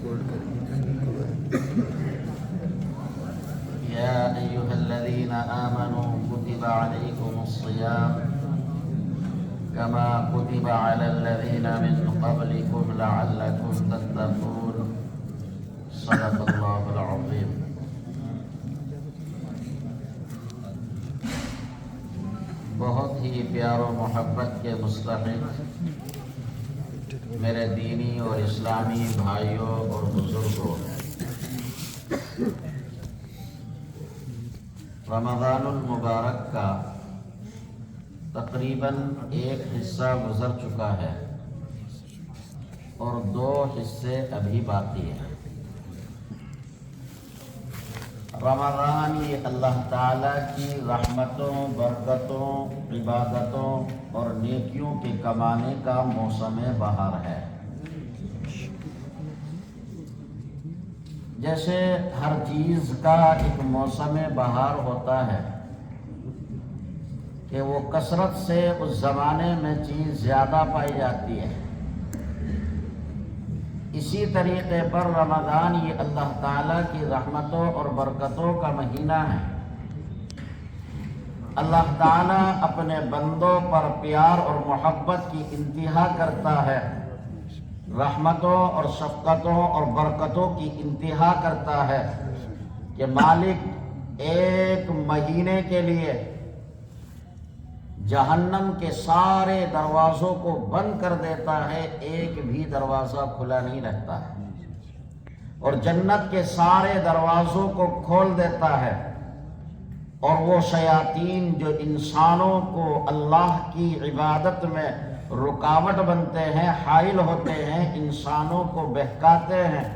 يا أيها الذين آمنوا كتب عليكم الصيام كما كتب على الذين من قبلكم لعلكم تتقون صدق الله العظيم. بہت ہی پیار و محبت کے مستحق میرے دینی اور اسلامی بھائیوں اور بزرگوں، رمضان المبارک کا تقریباً ایک حصہ گزر چکا ہے اور 2 حصے ابھی باقی ہیں۔ رمضان یہ اللہ تعالیٰ کی رحمتوں، برکتوں، عبادتوں اور نیکیوں کے کمانے کا موسم بہار ہے۔ جیسے ہر چیز کا ایک موسم بہار ہوتا ہے کہ وہ کثرت سے اس زمانے میں چیز زیادہ پائی جاتی ہے، اسی طریقے پر رمضان یہ اللہ تعالیٰ کی رحمتوں اور برکتوں کا مہینہ ہے۔ اللہ تعالیٰ اپنے بندوں پر پیار اور محبت کی انتہا کرتا ہے، رحمتوں اور شفقتوں اور برکتوں کی انتہا کرتا ہے کہ مالک ایک مہینے کے لیے جہنم کے سارے دروازوں کو بند کر دیتا ہے، ایک بھی دروازہ کھلا نہیں رہتا ہے، اور جنت کے سارے دروازوں کو کھول دیتا ہے، اور وہ شیاطین جو انسانوں کو اللہ کی عبادت میں رکاوٹ بنتے ہیں، حائل ہوتے ہیں، انسانوں کو بہکاتے ہیں،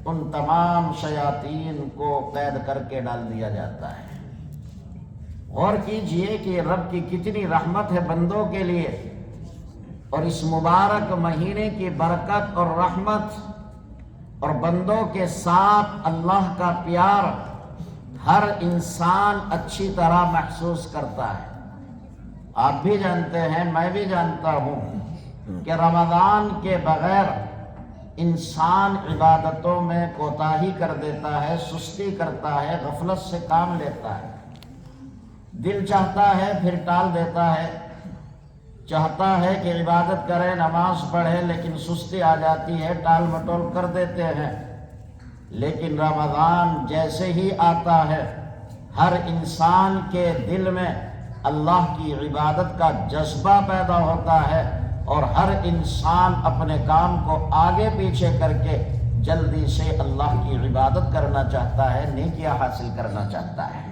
ان تمام شیاطین کو قید کر کے ڈال دیا جاتا ہے۔ غور کیجئے کہ رب کی کتنی رحمت ہے بندوں کے لیے، اور اس مبارک مہینے کی برکت اور رحمت اور بندوں کے ساتھ اللہ کا پیار ہر انسان اچھی طرح محسوس کرتا ہے۔ آپ بھی جانتے ہیں، میں بھی جانتا ہوں کہ رمضان کے بغیر انسان عبادتوں میں کوتاہی کر دیتا ہے، سستی کرتا ہے، غفلت سے کام لیتا ہے، دل چاہتا ہے پھر ٹال دیتا ہے، چاہتا ہے کہ عبادت کرے، نماز پڑھے، لیکن سستی آ جاتی ہے، ٹال مٹول کر دیتے ہیں۔ لیکن رمضان جیسے ہی آتا ہے ہر انسان کے دل میں اللہ کی عبادت کا جذبہ پیدا ہوتا ہے، اور ہر انسان اپنے کام کو آگے پیچھے کر کے جلدی سے اللہ کی عبادت کرنا چاہتا ہے، نیکیاں حاصل کرنا چاہتا ہے۔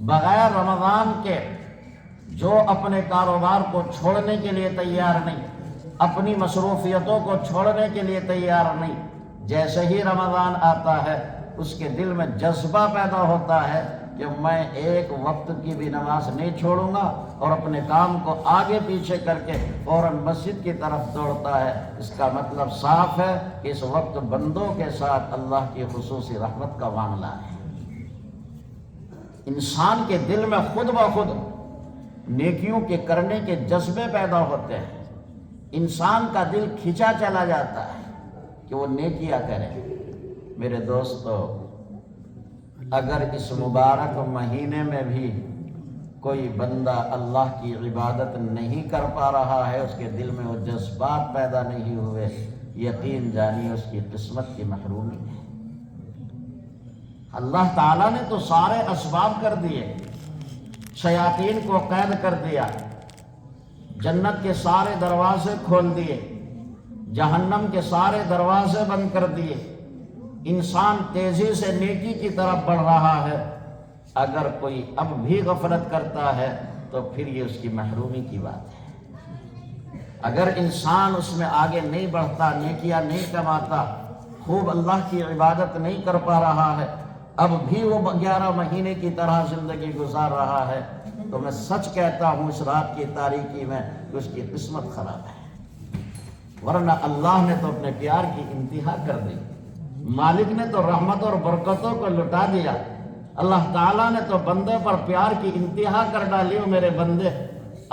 بغیر رمضان کے جو اپنے کاروبار کو چھوڑنے کے لیے تیار نہیں، اپنی مصروفیتوں کو چھوڑنے کے لیے تیار نہیں، جیسے ہی رمضان آتا ہے اس کے دل میں جذبہ پیدا ہوتا ہے کہ میں ایک وقت کی بھی نماز نہیں چھوڑوں گا، اور اپنے کام کو آگے پیچھے کر کے فوراً مسجد کی طرف دوڑتا ہے۔ اس کا مطلب صاف ہے کہ اس وقت بندوں کے ساتھ اللہ کی خصوصی رحمت کا معاملہ ہے۔ انسان کے دل میں خود بخود نیکیوں کے کرنے کے جذبے پیدا ہوتے ہیں، انسان کا دل کھینچا چلا جاتا ہے کہ وہ نیکیاں کرے۔ میرے دوستو، اگر اس مبارک مہینے میں بھی کوئی بندہ اللہ کی عبادت نہیں کر پا رہا ہے، اس کے دل میں وہ جذبات پیدا نہیں ہوئے، یقین جانیے اس کی قسمت کی محرومی ہے۔ اللہ تعالیٰ نے تو سارے اسباب کر دیے، شیاطین کو قید کر دیا، جنت کے سارے دروازے کھول دیے، جہنم کے سارے دروازے بند کر دیے، انسان تیزی سے نیکی کی طرف بڑھ رہا ہے۔ اگر کوئی اب بھی غفلت کرتا ہے تو پھر یہ اس کی محرومی کی بات ہے۔ اگر انسان اس میں آگے نہیں بڑھتا، نیکیاں نہیں کماتا، خوب اللہ کی عبادت نہیں کر پا رہا ہے، اب بھی وہ 11 مہینے کی طرح زندگی گزار رہا ہے، تو میں سچ کہتا ہوں اس رات کی تاریکی میں کہ اس کی قسمت خراب ہے۔ ورنہ اللہ نے تو اپنے پیار کی انتہا کر دی، مالک نے تو رحمت اور برکتوں کو لٹا دیا، اللہ تعالیٰ نے تو بندے پر پیار کی انتہا کر ڈالی۔ میرے بندے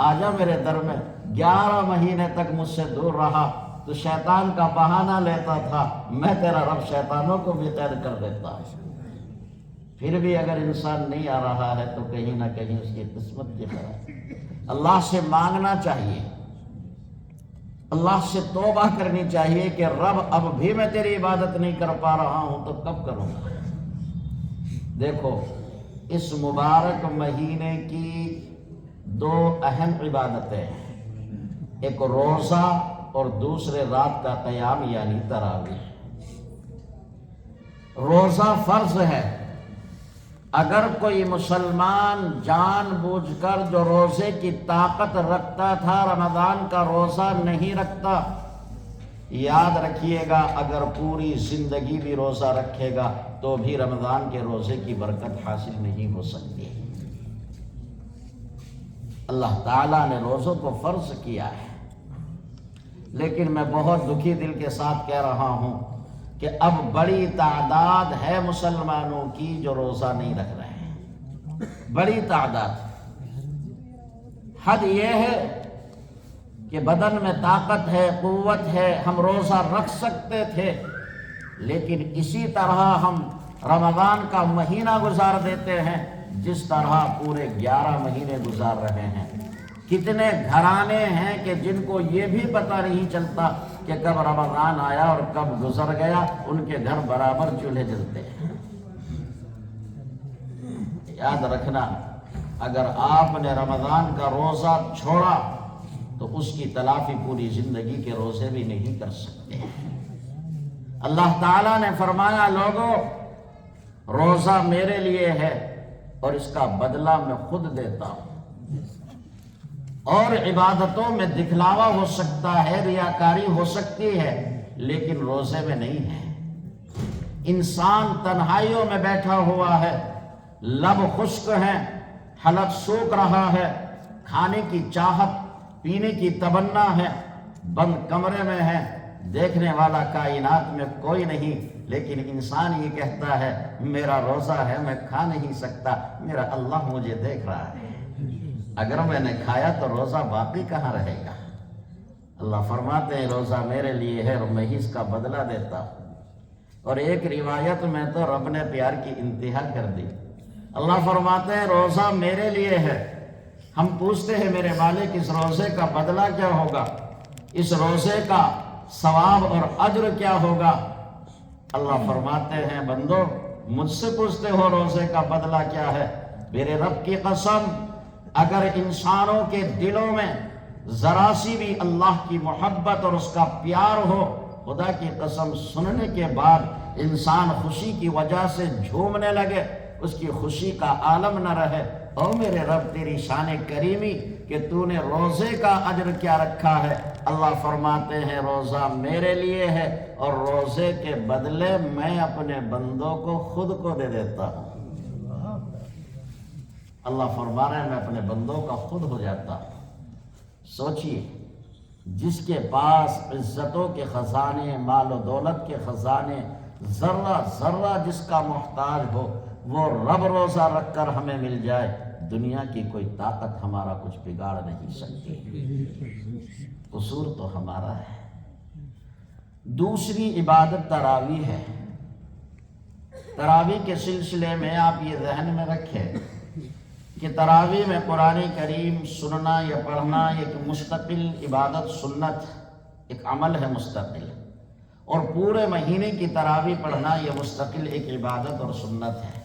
آجا میرے در میں، 11 مہینے تک مجھ سے دور رہا، تو شیطان کا بہانہ لیتا تھا، میں تیرا رب شیطانوں کو بھی قید کر دیتا۔ پھر بھی اگر انسان نہیں آ رہا ہے تو کہیں نہ کہیں اس کی قسمت کی خراب۔ اللہ سے مانگنا چاہیے، اللہ سے توبہ کرنی چاہیے کہ رب اب بھی میں تیری عبادت نہیں کر پا رہا ہوں تو کب کروں گا۔ دیکھو اس مبارک مہینے کی دو اہم عبادتیں ہیں، ایک روزہ اور دوسرے رات کا قیام یعنی تراویح۔ روزہ فرض ہے، اگر کوئی مسلمان جان بوجھ کر جو روزے کی طاقت رکھتا تھا رمضان کا روزہ نہیں رکھتا، یاد رکھیے گا اگر پوری زندگی بھی روزہ رکھے گا تو بھی رمضان کے روزے کی برکت حاصل نہیں ہو سکتی۔ اللہ تعالیٰ نے روزوں کو فرض کیا ہے، لیکن میں بہت دکھی دل کے ساتھ کہہ رہا ہوں کہ اب بڑی تعداد ہے مسلمانوں کی جو روزہ نہیں رکھ رہے ہیں، بڑی تعداد۔ حد یہ ہے کہ بدن میں طاقت ہے، قوت ہے، ہم روزہ رکھ سکتے تھے، لیکن اسی طرح ہم رمضان کا مہینہ گزار دیتے ہیں جس طرح پورے 11 مہینے گزار رہے ہیں۔ کتنے گھرانے ہیں کہ جن کو یہ بھی پتہ نہیں چلتا کہ کب رمضان آیا اور کب گزر گیا، ان کے گھر برابر چولہے جلتے ہیں۔ یاد رکھنا، اگر آپ نے رمضان کا روزہ چھوڑا تو اس کی تلافی پوری زندگی کے روزے بھی نہیں کر سکتے۔ اللہ تعالیٰ نے فرمایا لوگوں روزہ میرے لیے ہے اور اس کا بدلہ میں خود دیتا ہوں۔ اور عبادتوں میں دکھلاوا ہو سکتا ہے، ریاکاری ہو سکتی ہے، لیکن روزے میں نہیں ہے۔ انسان تنہائیوں میں بیٹھا ہوا ہے، لب خشک ہیں، حلق سوکھ رہا ہے، کھانے کی چاہت، پینے کی تمنا ہے، بند کمرے میں ہے، دیکھنے والا کائنات میں کوئی نہیں، لیکن انسان یہ کہتا ہے میرا روزہ ہے، میں کھا نہیں سکتا، میرا اللہ مجھے دیکھ رہا ہے، اگر میں نے کھایا تو روزہ باقی کہاں رہے گا۔ اللہ فرماتے ہیں روزہ میرے لیے ہے اور میں ہی اس کا بدلہ دیتا ہوں۔ اور ایک روایت میں تو رب نے پیار کی انتہا کر دی، اللہ فرماتے ہیں روزہ میرے لیے ہے۔ ہم پوچھتے ہیں میرے مالک اس روزے کا بدلہ کیا ہوگا، اس روزے کا ثواب اور اجر کیا ہوگا؟ اللہ فرماتے ہیں بندو مجھ سے پوچھتے ہو روزے کا بدلہ کیا ہے؟ میرے رب کی قسم اگر انسانوں کے دلوں میں ذرا سی بھی اللہ کی محبت اور اس کا پیار ہو، خدا کی قسم سننے کے بعد انسان خوشی کی وجہ سے جھومنے لگے، اس کی خوشی کا عالم نہ رہے۔ او میرے رب تیری شان کریمی کہ تو نے روزے کا اجر کیا رکھا ہے۔ اللہ فرماتے ہیں روزہ میرے لیے ہے اور روزے کے بدلے میں اپنے بندوں کو خود کو دے دیتا ہوں۔ اللہ فرما رہے ہیں میں اپنے بندوں کا خود ہو جاتا ہوں۔ سوچئے جس کے پاس عزتوں کے خزانے، مال و دولت کے خزانے، ذرہ ذرہ جس کا محتاج ہو، وہ رب روزہ رکھ کر ہمیں مل جائے، دنیا کی کوئی طاقت ہمارا کچھ بگاڑ نہیں سکتی۔ قصور تو ہمارا ہے۔ دوسری عبادت تراویح ہے۔ تراویح کے سلسلے میں آپ یہ ذہن میں رکھیں کہ تراویح میں قرآن کریم سننا یا پڑھنا ایک مستقل عبادت سنت، ایک عمل ہے مستقل، اور پورے مہینے کی تراویح پڑھنا یہ مستقل ایک عبادت اور سنت ہے۔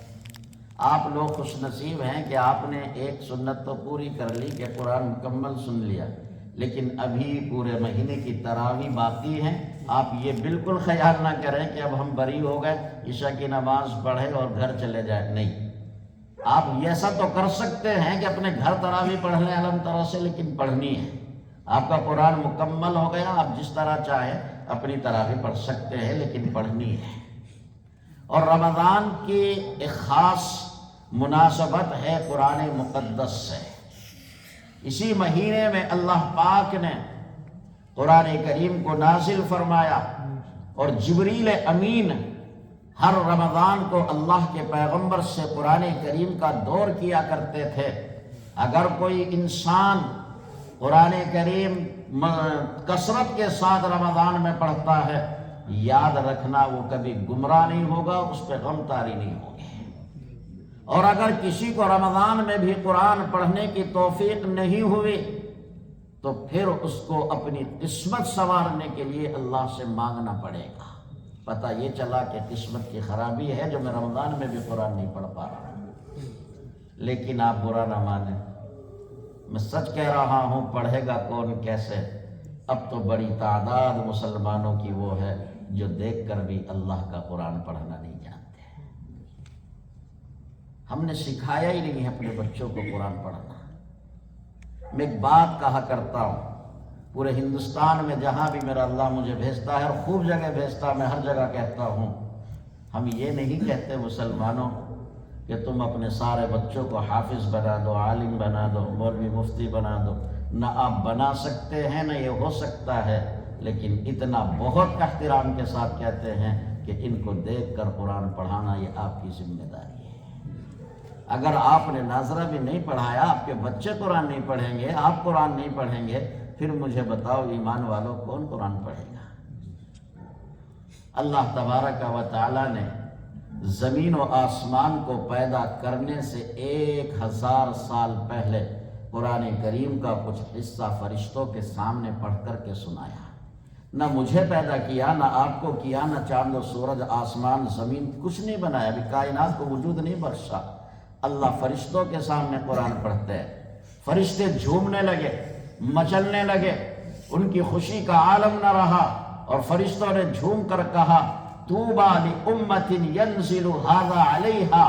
آپ لوگ خوش نصیب ہیں کہ آپ نے ایک سنت تو پوری کر لی کہ قرآن مکمل سن لیا، لیکن ابھی پورے مہینے کی تراویح باقی ہیں۔ آپ یہ بالکل خیال نہ کریں کہ اب ہم بری ہو گئے، عشاء کی نماز پڑھیں اور گھر چلے جائیں، نہیں۔ آپ ایسا تو کر سکتے ہیں کہ اپنے گھر تراویح پڑھ لیں علم طرح سے، لیکن پڑھنی ہے۔ آپ کا قرآن مکمل ہو گیا، آپ جس طرح چاہیں اپنی تراویح پڑھ سکتے ہیں، لیکن پڑھنی ہے۔ اور رمضان کی ایک خاص مناسبت ہے قرآن مقدس سے۔ اسی مہینے میں اللہ پاک نے قرآن کریم کو نازل فرمایا، اور جبریل امین ہر رمضان کو اللہ کے پیغمبر سے قرآن کریم کا دور کیا کرتے تھے۔ اگر کوئی انسان قرآن کریم کثرت کے ساتھ رمضان میں پڑھتا ہے، یاد رکھنا وہ کبھی گمراہ نہیں ہوگا، اس پہ غم طاری نہیں ہوگی۔ اور اگر کسی کو رمضان میں بھی قرآن پڑھنے کی توفیق نہیں ہوئی تو پھر اس کو اپنی قسمت سنوارنے کے لیے اللہ سے مانگنا پڑے گا۔ پتہ یہ چلا کہ قسمت کی خرابی ہے جو میں رمضان میں بھی قرآن نہیں پڑھ پا رہا ہوں۔ لیکن آپ برا نہ مانیں، میں سچ کہہ رہا ہوں، پڑھے گا کون کیسے؟ اب تو بڑی تعداد مسلمانوں کی وہ ہے جو دیکھ کر بھی اللہ کا قرآن پڑھنا نہیں جانتے۔ ہم نے سکھایا ہی نہیں ہے اپنے بچوں کو قرآن پڑھنا۔ میں ایک بات کہا کرتا ہوں، پورے ہندوستان میں جہاں بھی میرا اللہ مجھے بھیجتا ہے، اور خوب جگہ بھیجتا ہے، میں ہر جگہ کہتا ہوں، ہم یہ نہیں کہتے مسلمانوں کہ تم اپنے سارے بچوں کو حافظ بنا دو، عالم بنا دو، مولوی مفتی بنا دو۔ نہ آپ بنا سکتے ہیں، نہ یہ ہو سکتا ہے، لیکن اتنا بہت احترام کے ساتھ کہتے ہیں کہ ان کو دیکھ کر قرآن پڑھانا یہ آپ کی ذمہ داری ہے۔ اگر آپ نے ناظرہ بھی نہیں پڑھایا، آپ کے بچے قرآن نہیں پڑھیں گے، آپ قرآن نہیں پڑھیں گے، پھر مجھے بتاؤ ایمان والوں کون قرآن پڑھے گا؟ اللہ تبارک و تعالی نے زمین و آسمان کو پیدا کرنے سے 1000 سال پہلے قرآن کریم کا کچھ حصہ فرشتوں کے سامنے پڑھ کر کے سنایا۔ نہ مجھے پیدا کیا، نہ آپ کو کیا، نہ چاند و سورج، آسمان، زمین، کچھ نہیں بنایا، ابھی کائنات کو وجود نہیں بخشا۔ اللہ فرشتوں کے سامنے قرآن پڑھتے ہیں، فرشتے جھومنے لگے، مچلنے لگے، ان کی خوشی کا عالم نہ رہا، اور فرشتوں نے جھوم کر کہا طوبیٰ لأمۃ ینزل ھذا علیہا،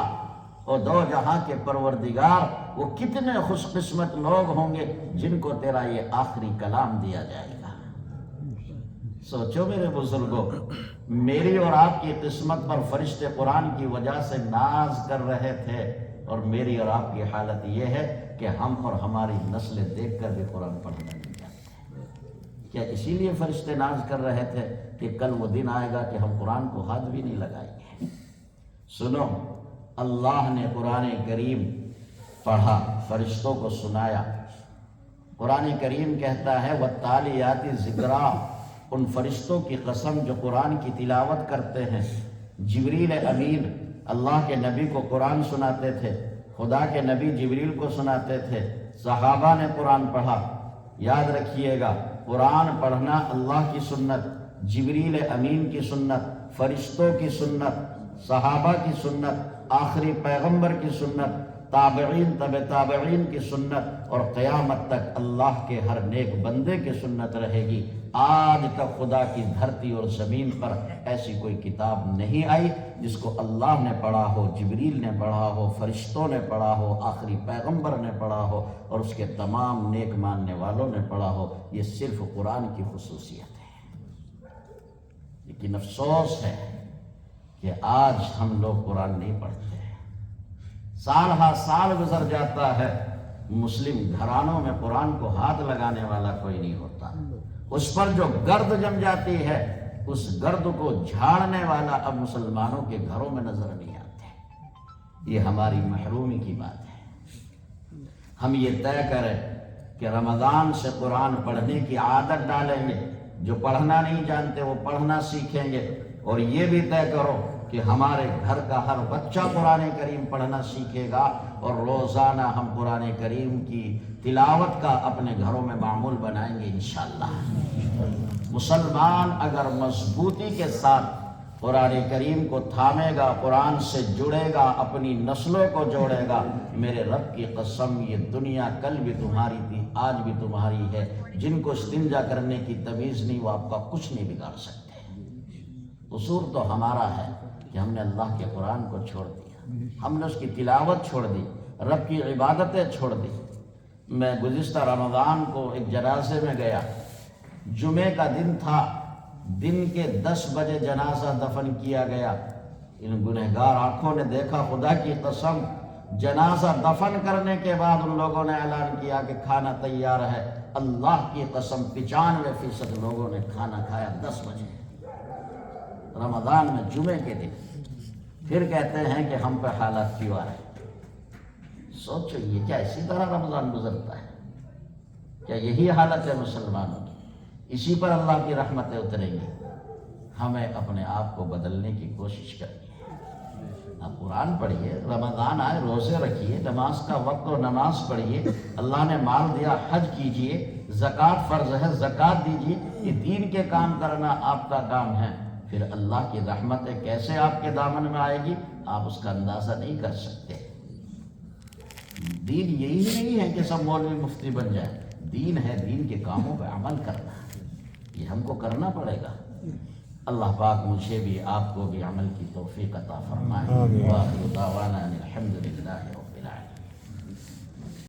اور دو جہاں کے پروردگار، وہ کتنے خوش قسمت لوگ ہوں گے جن کو تیرا یہ آخری کلام دیا جائے گا۔ سوچو میرے بزرگوں، میری اور آپ کی قسمت پر فرشتے قرآن کی وجہ سے ناز کر رہے تھے، اور میری اور آپ کی حالت یہ ہے کہ ہم اور ہماری نسلیں دیکھ کر بھی قرآن پڑھنا نہیں جانتے۔ کیا اسی لیے فرشتے ناز کر رہے تھے کہ کل وہ دن آئے گا کہ ہم قرآن کو ہاتھ بھی نہیں لگائیں گے؟ سنو، اللہ نے قرآن کریم پڑھا، فرشتوں کو سنایا۔ قرآن کریم کہتا ہے وَالتَّالِيَاتِ ذِکْرًا، ان فرشتوں کی قسم جو قرآن کی تلاوت کرتے ہیں۔ جبریل امین اللہ کے نبی کو قرآن سناتے تھے، خدا کے نبی جبریل کو سناتے تھے، صحابہ نے قرآن پڑھا۔ یاد رکھیے گا، قرآن پڑھنا اللہ کی سنت، جبریل امین کی سنت، فرشتوں کی سنت، صحابہ کی سنت، آخری پیغمبر کی سنت، تابعین تبع تابعین کی سنت، اور قیامت تک اللہ کے ہر نیک بندے کی سنت رہے گی۔ آج تک خدا کی دھرتی اور زمین پر ایسی کوئی کتاب نہیں آئی جس کو اللہ نے پڑھا ہو، جبریل نے پڑھا ہو، فرشتوں نے پڑھا ہو، آخری پیغمبر نے پڑھا ہو، اور اس کے تمام نیک ماننے والوں نے پڑھا ہو۔ یہ صرف قرآن کی خصوصیت ہے۔ لیکن افسوس ہے کہ آج ہم لوگ قرآن نہیں پڑھتے۔ سال ہا سال گزر جاتا ہے، مسلم گھرانوں میں قرآن کو ہاتھ لگانے والا کوئی نہیں ہوتا۔ اس پر جو گرد جم جاتی ہے، اس گرد کو جھاڑنے والا اب مسلمانوں کے گھروں میں نظر نہیں آتے۔ یہ ہماری محرومی کی بات ہے۔ ہم یہ طے کریں کہ رمضان سے قرآن پڑھنے کی عادت ڈالیں گے، جو پڑھنا نہیں جانتے وہ پڑھنا سیکھیں گے، اور یہ بھی طے کرو کہ ہمارے گھر کا ہر بچہ قرآن کریم پڑھنا سیکھے گا، اور روزانہ ہم قرآن کریم کی تلاوت کا اپنے گھروں میں معمول بنائیں گے انشاءاللہ۔ مسلمان اگر مضبوطی کے ساتھ قرآن کریم کو تھامے گا، قرآن سے جڑے گا، اپنی نسلوں کو جوڑے گا، میرے رب کی قسم یہ دنیا کل بھی تمہاری تھی، آج بھی تمہاری ہے۔ جن کو استنجا کرنے کی تمیز نہیں، وہ آپ کا کچھ نہیں بگاڑ سکتے۔ قصور تو ہمارا ہے کہ ہم نے اللہ کے قرآن کو چھوڑ دیا، ہم نے اس کی تلاوت چھوڑ دی، رب کی عبادتیں چھوڑ دی۔ میں گزشتہ رمضان کو ایک جنازے میں گیا، جمعے کا دن تھا، دن کے 10 بجے جنازہ دفن کیا گیا۔ ان گنہگار آنکھوں نے دیکھا، خدا کی قسم، جنازہ دفن کرنے کے بعد ان لوگوں نے اعلان کیا کہ کھانا تیار ہے۔ اللہ کی قسم 95% لوگوں نے کھانا کھایا 10 بجے رمضان میں، جمعے کے دن۔ پھر کہتے ہیں کہ ہم پہ حالات کیوں آ رہے ہیں؟ سوچو، یہ کیا اسی طرح رمضان گزرتا ہے؟ کیا یہی حالت ہے مسلمانوں کی؟ اسی پر اللہ کی رحمتیں اتریں گی. ہمیں اپنے آپ کو بدلنے کی کوشش کرنی ہے. آپ قرآن پڑھیے، رمضان آئے روزے رکھیے، نماز کا وقت اور نماز پڑھیے. اللہ نے مال دیا، حج کیجئے، زکوٰۃ فرض ہے، زکوٰۃ دیجئے. یہ دین کے کام کرنا آپ کا کام ہے. پھر اللہ کی رحمتیں کیسے آپ کے دامن میں آئے گی آپ اس کا اندازہ نہیں کر سکتے. دین یہی نہیں ہے کہ سب مولوی مفتی بن جائیں. دین ہے دین کے کاموں پہ عمل کرنا. یہ ہم کو کرنا پڑے گا. اللہ پاک مجھے بھی آپ کو بھی عمل کی توفیق عطا فرمائے. وآخر دعوانا ان الحمد للہ.